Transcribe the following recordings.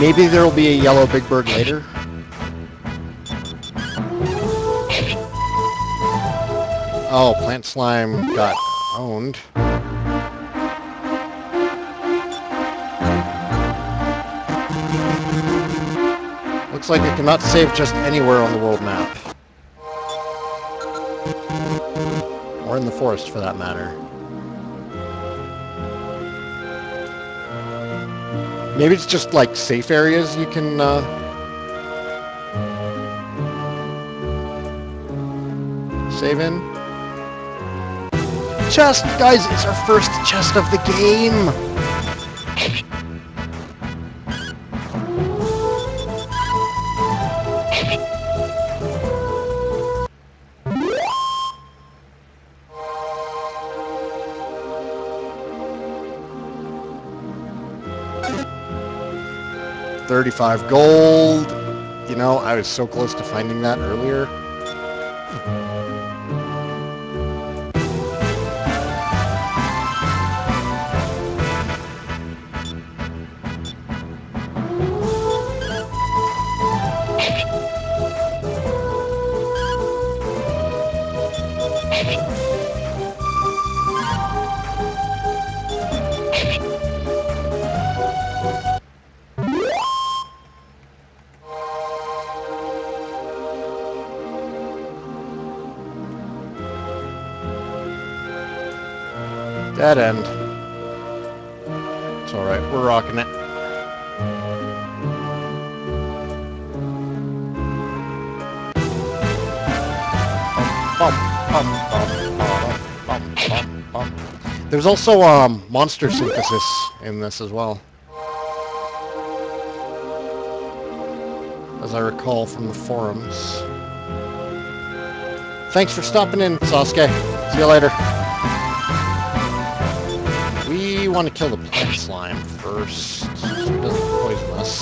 Maybe there will be a yellow big bird later. Oh, plant slime got owned. Looks like it cannot save just anywhere on the world map. Or in the forest, for that matter. Maybe it's just, like, safe areas you can, save in. Chest! Guys, it's our first chest of the game! $35 gold. You know, I was so close to finding that earlier. Dead end. It's alright, we're rocking it. There's also monster synthesis in this as well, as I recall from the forums. Thanks for stopping in, Sasuke. See you later. We want to kill the plant slime first, so it doesn't poison us.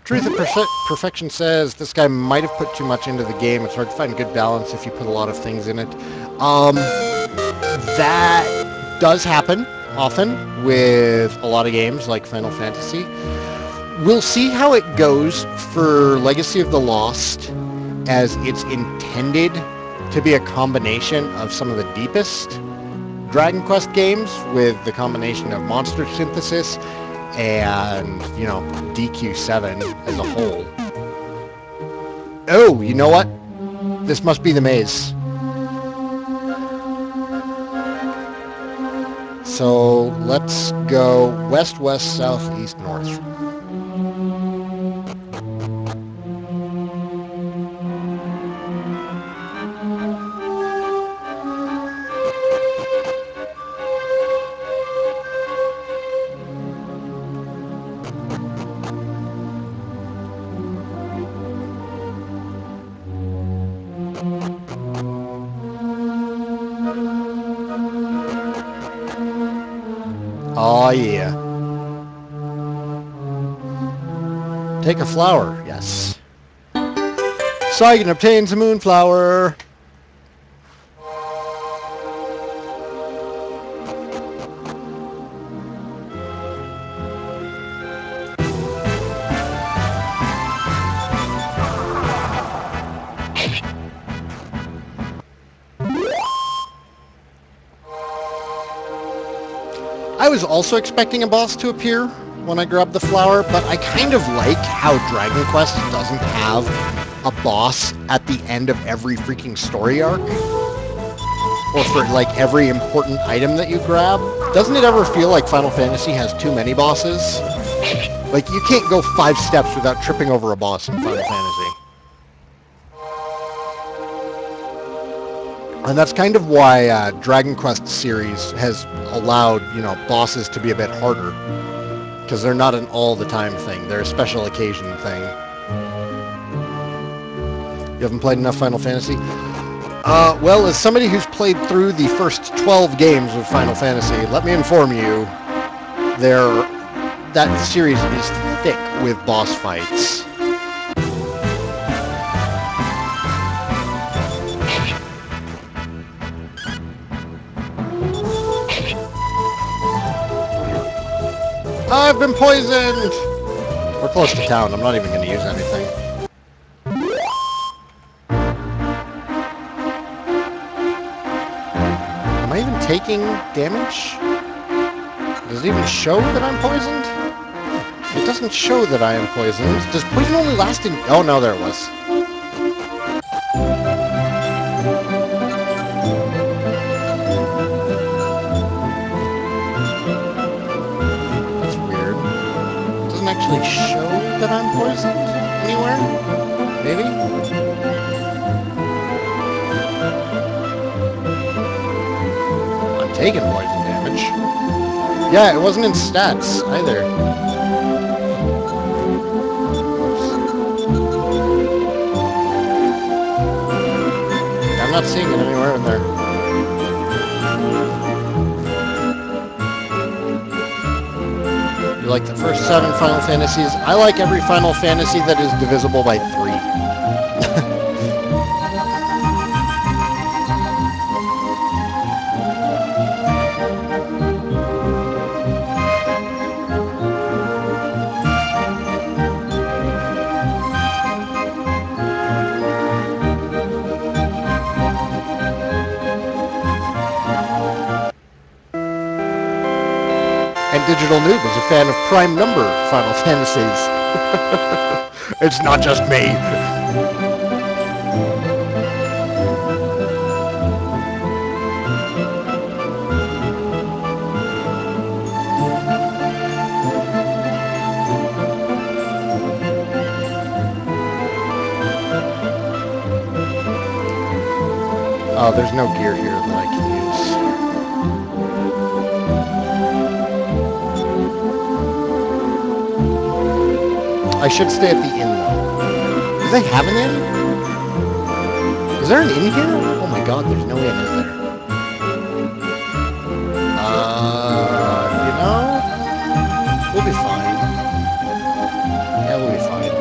Truth of Perfection says this guy might have put too much into the game. It's hard to find good balance if you put a lot of things in it. That does happen often with a lot of games like Final Fantasy. We'll see how it goes for Legacy of the Lost, as it's intended to be a combination of some of the deepest Dragon Quest games with the combination of monster synthesis and, you know, DQ7 as a whole. Oh, you know what? This must be the maze. So let's go west, west, south, east, north. Oh yeah. Take a flower, yes. Saigan obtains a moonflower. I was also expecting a boss to appear when I grabbed the flower, but I kind of like how Dragon Quest doesn't have a boss at the end of every freaking story arc. or for like every important item that you grab. Doesn't it ever feel like Final Fantasy has too many bosses? Like, you can't go 5 steps without tripping over a boss in Final Fantasy. And that's kind of why Dragon Quest series has allowed, you know, bosses to be a bit harder. Because they're not an all-the-time thing. They're a special occasion thing. You haven't played enough Final Fantasy? Well, as somebody who's played through the first 12 games of Final Fantasy, let me inform you, that series is thick with boss fights. I've been poisoned! We're close to town. I'm not even going to use anything. Am I even taking damage? Does it even show that I'm poisoned? It doesn't show that I am poisoned. Does poison only last in... Oh, no, there it was. Actually show that I'm poisoned anywhere? Maybe? I'm taking poison damage. Yeah, it wasn't in stats either. I'm not seeing it anywhere in there. You like the first 7 Final Fantasies? I like every Final Fantasy that is divisible by 3. And Digital Noob is a fan of prime number Final Fantasies. It's not just me. Oh, there's no gear here that I can use. I should stay at the inn, though. Do they have an inn? Is there an inn here? Oh my god, there's no inn, is there? You know? We'll be fine. Yeah, we'll be fine.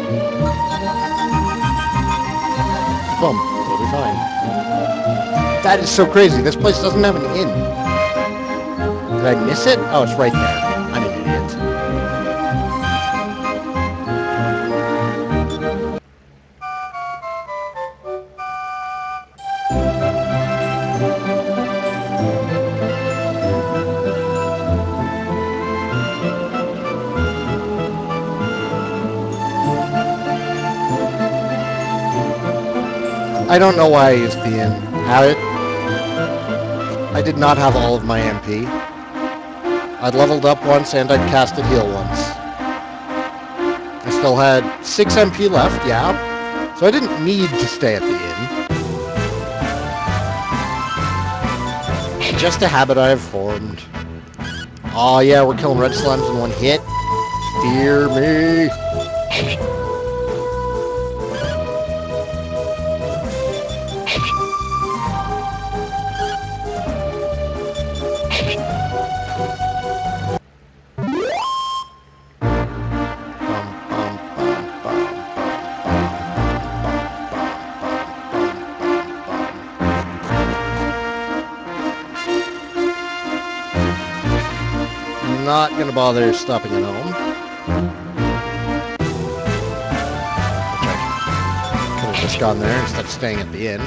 Boom. We'll be fine. That is so crazy. This place doesn't have an inn. Did I miss it? Oh, it's right there. I'm an idiot. I don't know why I used the inn. Have it? I did not have all of my MP. I'd leveled up once and I'd casted heal once. I still had 6 MP left, yeah. So I didn't need to stay at the inn. Just a habit I've formed. Aw, yeah, we're killing red slimes in one hit. Dear me. Not gonna bother stopping at home. Could have just gone there instead of staying at the inn.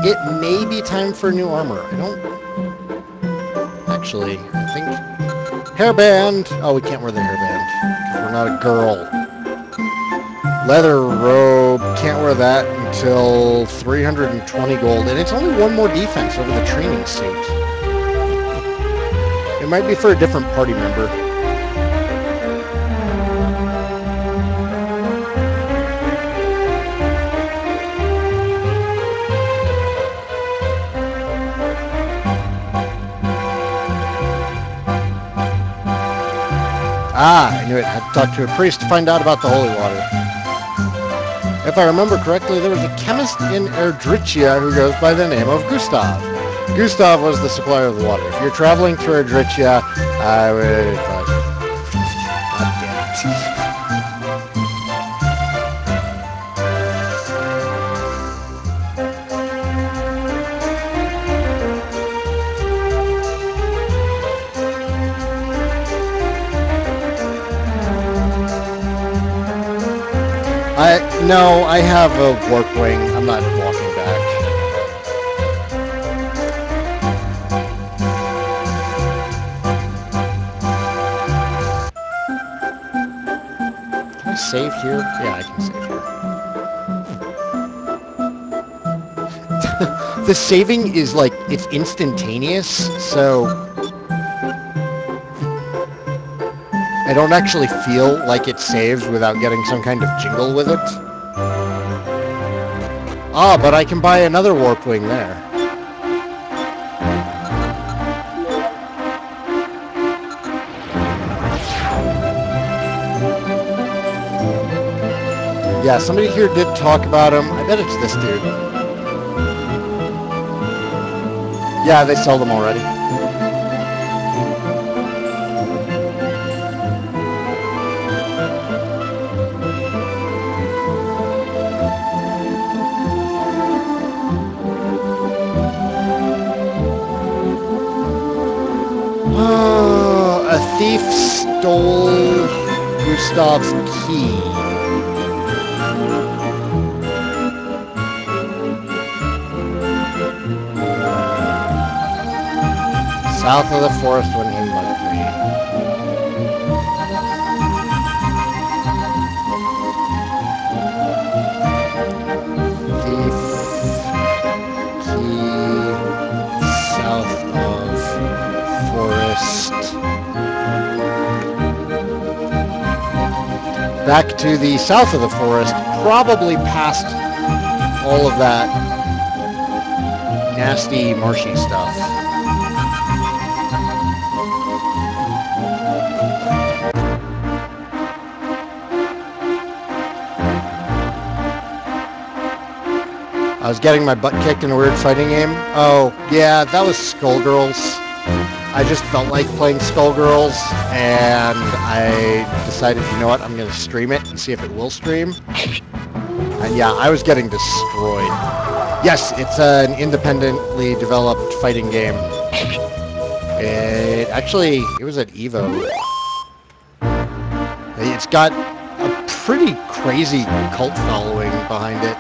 it may be time for new armor. I don't... Actually, I think... Hairband! Oh, we can't wear the hairband. We're not a girl. Leather robe. Can't wear that until 320 gold. And it's only one more defense over the training suit. It might be for a different party member. Ah, I knew it. I had to talk to a priest to find out about the holy water. If I remember correctly, there was a chemist in Erdrichia who goes by the name of Gustav. Gustav was the supplier of the water. If you're traveling through Erdrichia, I would... God damn it. No, I have a warp wing. I'm not walking back. Can I save here? Yeah, I can save here. The saving is like, it's instantaneous, so I don't actually feel like it saves without getting some kind of jingle with it. Ah, but I can buy another warp wing there. Yeah, somebody here did talk about him. I bet it's this dude. Yeah, they sell them already. A thief stole Gustav's key. South of the forest when he loved me. Thief key south of forest. Back to the south of the forest, probably past all of that nasty, marshy stuff. I was getting my butt kicked in a weird fighting game. Oh, yeah, that was Skullgirls. I just felt like playing Skullgirls, and I decided, you know what, I'm going to stream it and see if it will stream. And yeah, I was getting destroyed. Yes, it's an independently developed fighting game. It was at EVO. It's got a pretty crazy cult following behind it.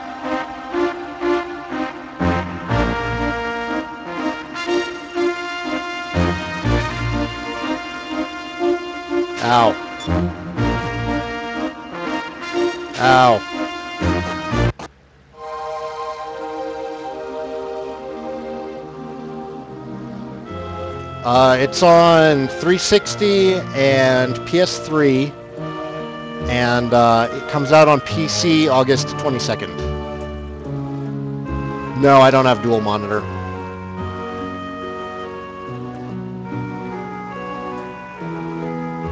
Ow. Ow. It's on 360 and PS3, and it comes out on PC August 22nd. No, I don't have dual monitor.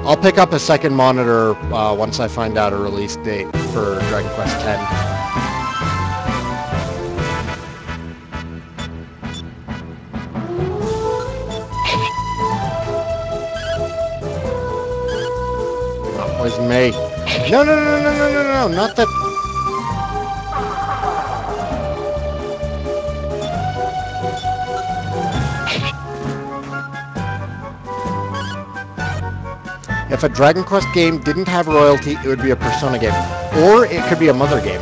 I'll pick up a second monitor once I find out a release date for Dragon Quest X. Oh, poison me. No, no, no, no, no, no, no, not that... If a Dragon Quest game didn't have royalty, it would be a Persona game. Or it could be a Mother game.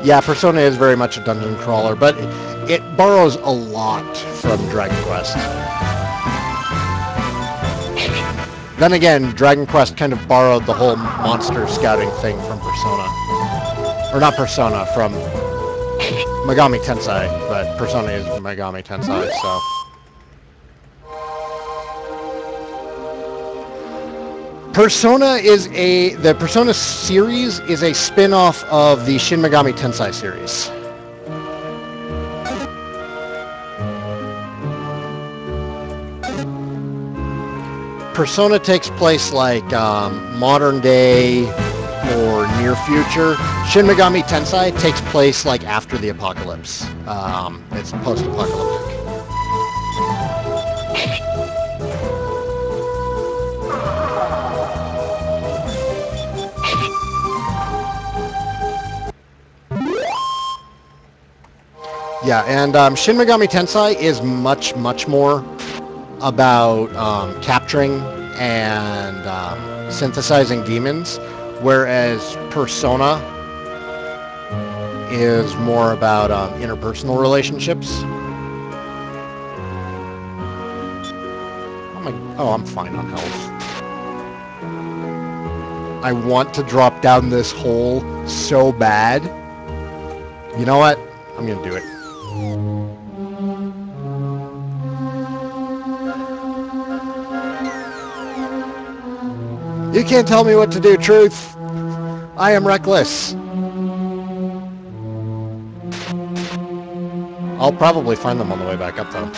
Yeah, Persona is very much a dungeon crawler, but it borrows a lot from Dragon Quest. Then again, Dragon Quest kind of borrowed the whole monster scouting thing from Persona. Or not Persona, from Megami Tensei, but Persona is Megami Tensei, so... The Persona series is a spin-off of the Shin Megami Tensei series. Persona takes place like modern day or near future. Shin Megami Tensei takes place like after the apocalypse. It's post-apocalyptic. Yeah, and Shin Megami Tensei is much, much more about capturing and synthesizing demons, whereas Persona is more about interpersonal relationships. Oh, I'm fine on health. I want to drop down this hole so bad. You know what? I'm gonna do it. You can't tell me what to do, Truth. I am reckless. I'll probably find them on the way back up, though.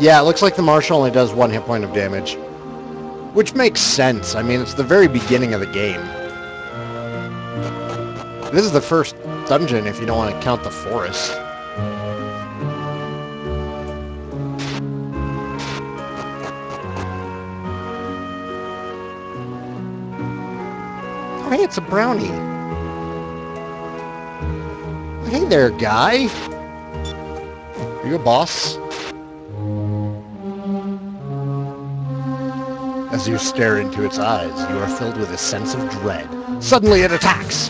Yeah, it looks like the Marshal only does 1 hit point of damage. Which makes sense. I mean, it's the very beginning of the game. This is the first dungeon if you don't want to count the forest. Oh, hey, it's a brownie. Hey there, guy. Are you a boss? As you stare into its eyes, you are filled with a sense of dread. Suddenly it attacks!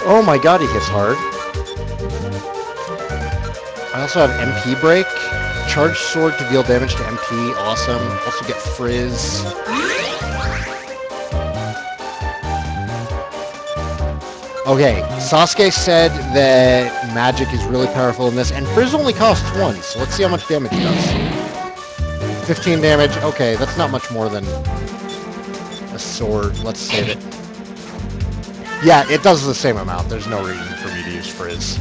Oh my god, he hits hard. I also have MP break. Charge sword to deal damage to MP. Awesome. Also get frizz. Okay, Sasuke said that magic is really powerful in this, and Frizz only costs 1, so let's see how much damage it does. 15 damage, okay, that's not much more than a sword. Let's save it. Yeah, it does the same amount. There's no reason for me to use Frizz.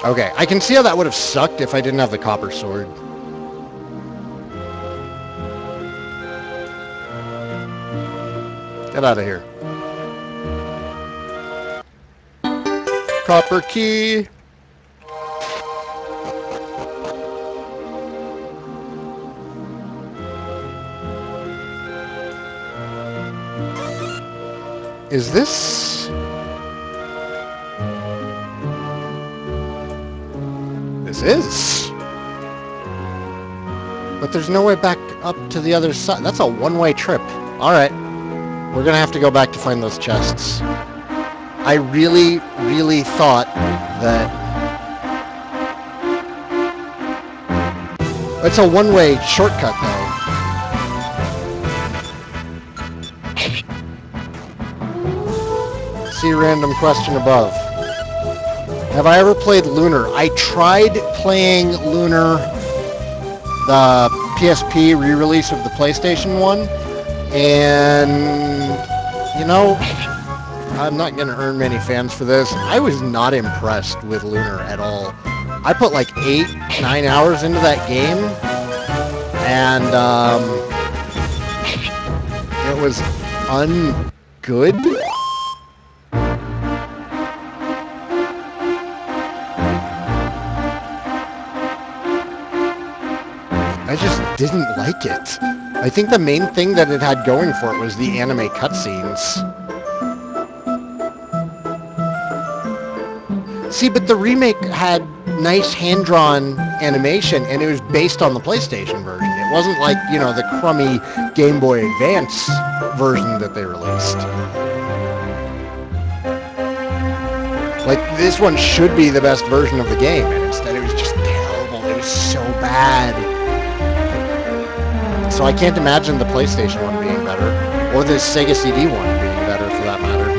Okay, I can see how that would have sucked if I didn't have the copper sword. Get out of here. Copper key! Is this... This is. But there's no way back up to the other side. That's a one-way trip. Alright. We're gonna have to go back to find those chests. I really, really thought that... It's a one-way shortcut, though. See random question above. Have I ever played Lunar? I tried playing Lunar, the PSP re-release of the PlayStation one, and, you know, I'm not going to earn many fans for this. I was not impressed with Lunar at all. I put like 8-9 hours into that game, and it was ungood. I just didn't like it. I think the main thing that it had going for it was the anime cutscenes. See, but the remake had nice hand-drawn animation, and it was based on the PlayStation version. It wasn't like, you know, the crummy Game Boy Advance version that they released. Like, this one should be the best version of the game, and instead it was just terrible. It was so bad. So I can't imagine the PlayStation one being better, or the Sega CD one being better, for that matter.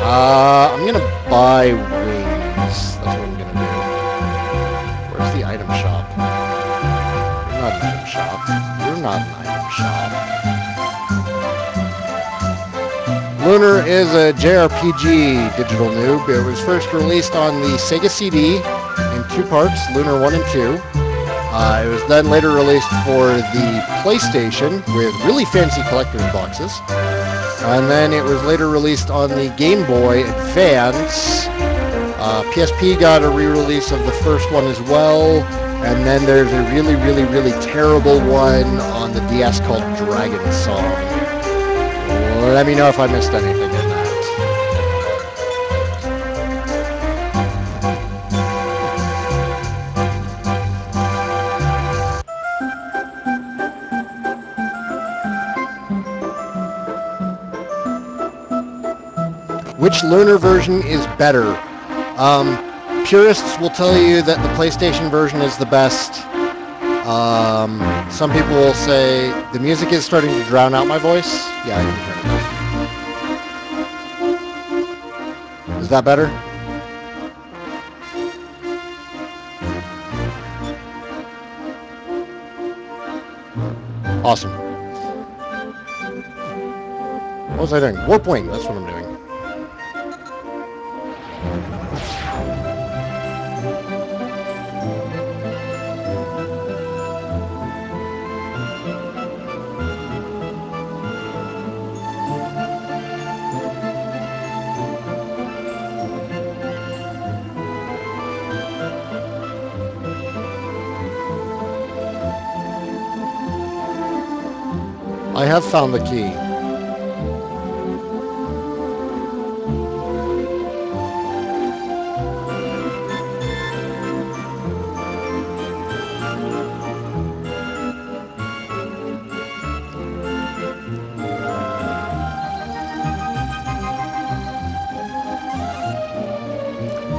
I'm gonna buy wings. That's what I'm gonna do. Where's the item shop? You're not an item shop. You're not an item shop. Lunar is a JRPG digital noob. It was first released on the Sega CD in 2 parts, Lunar 1 and 2. It was then later released for the PlayStation with really fancy collector's boxes. And then it was later released on the Game Boy Advance. PSP got a re-release of the first one as well. And then there's a really, really, really terrible one on the DS called Dragon Song. Let me know if I missed anything in that. Which Lunar version is better? Purists will tell you that the PlayStation version is the best. Some people will say the music is starting to drown out my voice. Yeah, I can hear it. Is that better? Awesome. What was I doing? Warp Wing, that's what I'm doing. I have found the key.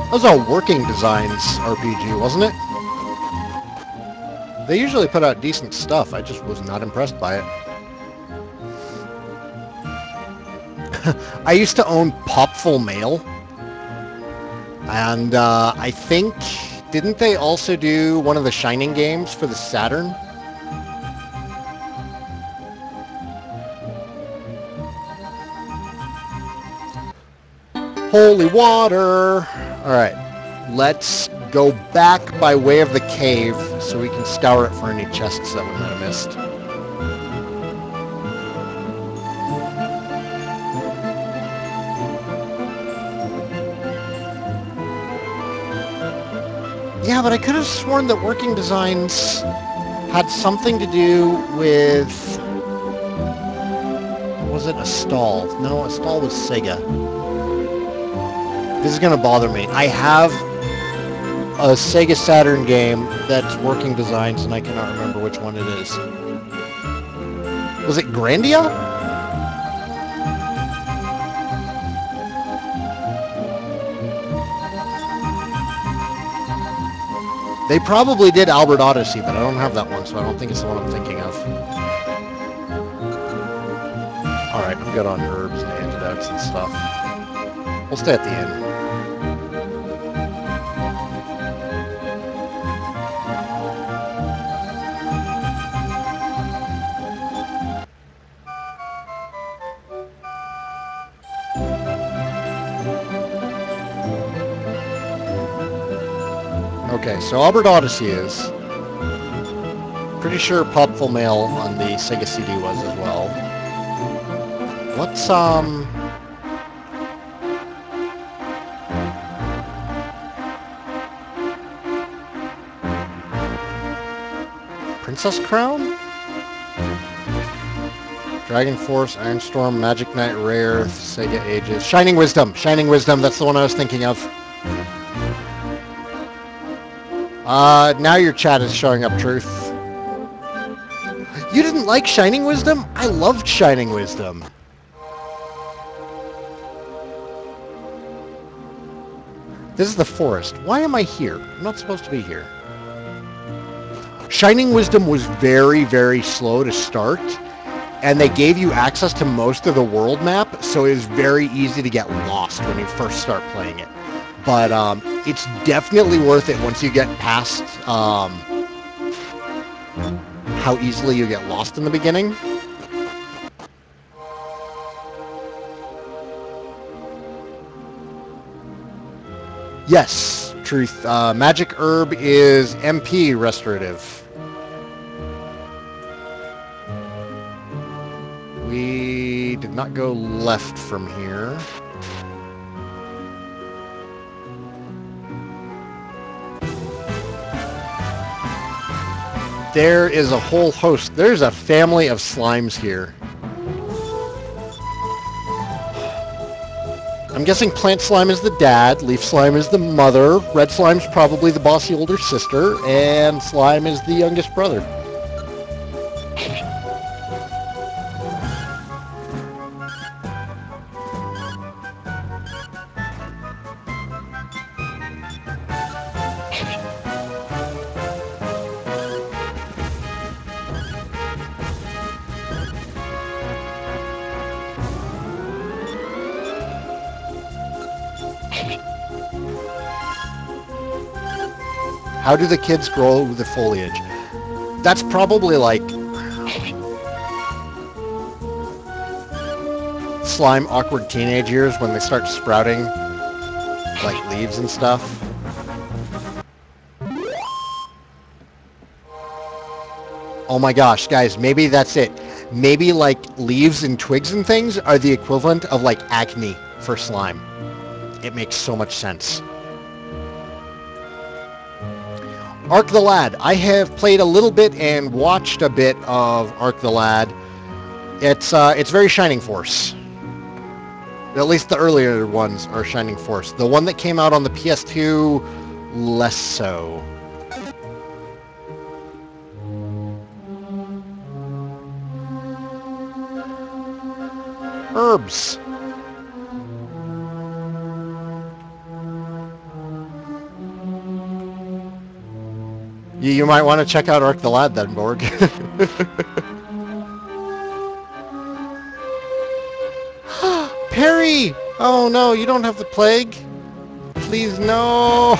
That was a Working Designs RPG, wasn't it? They usually put out decent stuff. I just was not impressed by it. I used to own Popful Mail, and I think, didn't they also do one of the Shining games for the Saturn? Holy water! Alright, let's go back by way of the cave so we can scour it for any chests that we might have missed. Yeah, but I could have sworn that Working Designs had something to do with... Was it a stall? No, a stall was Sega. This is going to bother me. I have a Sega Saturn game that's Working Designs, and I cannot remember which one it is. Was it Grandia? They probably did Albert Odyssey, but I don't have that one, so I don't think it's the one I'm thinking of. Alright, I'm good on herbs and antidotes and stuff. We'll stay at the inn. Okay, so Albert Odyssey is. Pretty sure Popful Mail on the Sega CD was as well. What's, Princess Crown? Dragon Force, Iron Storm, Magic Knight, Rare, Sega Ages. Shining Wisdom! Shining Wisdom, that's the one I was thinking of. Now your chat is showing up, Truth. You didn't like Shining Wisdom? I loved Shining Wisdom. This is the forest. Why am I here? I'm not supposed to be here. Shining Wisdom was very, very slow to start, and they gave you access to most of the world map, so it was very easy to get lost when you first start playing it. But it's definitely worth it once you get past how easily you get lost in the beginning. Yes, Truth. Magic Herb is MP restorative. We did not go left from here. There is a whole host. There's a family of slimes here. I'm guessing plant slime is the dad, leaf slime is the mother, red slime's probably the bossy older sister, and slime is the youngest brother. How do the kids grow the foliage? That's probably like slime awkward teenage years when they start sprouting like leaves and stuff. Oh my gosh, guys, maybe that's it. Maybe like leaves and twigs and things are the equivalent of like acne for slime. It makes so much sense. Ark the Lad. I have played a little bit and watched a bit of Ark the Lad. It's very Shining Force. At least the earlier ones are Shining Force. The one that came out on the PS2, less so. Herbs. You might want to check out Ark the Lad then, Borg. Perry! Oh no, you don't have the plague. Please, no!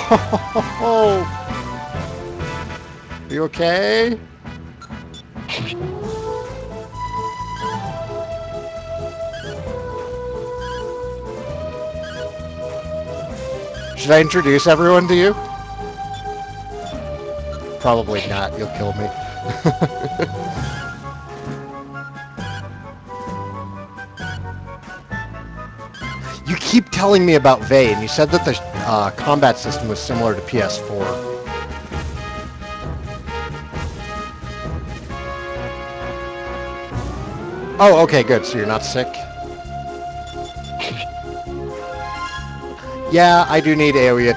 Are you okay? Should I introduce everyone to you? Probably not. You'll kill me. You keep telling me about Vey, and you said that the combat system was similar to PS4. Oh, okay, good. So you're not sick? Yeah, I do need AoE